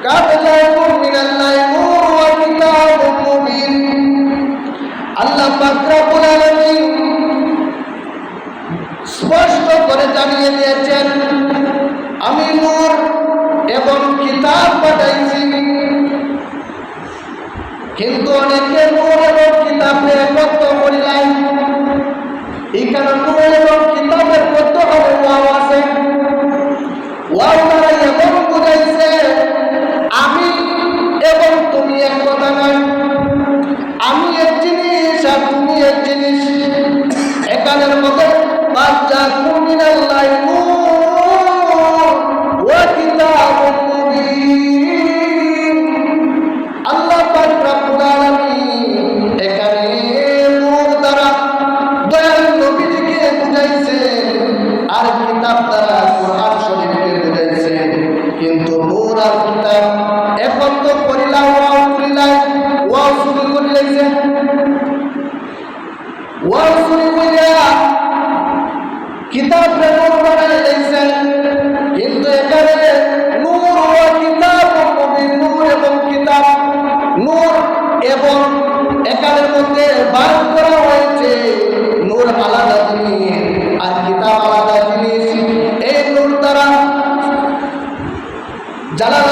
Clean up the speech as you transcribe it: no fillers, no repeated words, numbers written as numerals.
قد جاءكم من الله نور وكتاب مبين আল্লাহ পাক রব্বুল আলামিন স্পষ্ট করে জানিয়ে দিয়েছেন আমি নূর এবং কিতাব পাঠাইছি। কিন্তু অনেকে নূর এবং কিতাবের একত্র করিলেন। এখানে নূর এবং কিতাবের মধ্যে হবে ওয়াও আছে। ওয়াও দ্বারা এমন বুঝাইছে আমি এবং তুমি এক কথা নয়, আমি এক জিনিস আর তুমি এক জিনিস। এখানের মধ্যে জাআকুম মিনাল্লাহি নূর ওয়া কিতাবুম মুবিন। আল্লাহ পাক রব্বুল আলামিন এখানে নূর দ্বারা দয়াল নবীকে বুঝাইছে আর কিতাব দ্বারা কোরআন শরীফকে বুঝাইছে। কিন্তু নূর আর কিতাব একত্র করিলা ওয়াও করিলাই ওয়াও শুরু করিলাইছে ওয়াও শুরু করিয়া কিতাব নূর বানাই দিয়েছেন। কিন্তু এখানে নূর ও কিতাব মুবিন নূর এবং কিতাব নূর এবং এখানের মধ্যে ভাগ করা হয়েছে। নূর আলাদা জিনিস আর কিতাব আলাদা জিনিস। এই নূর দ্বারা জালাল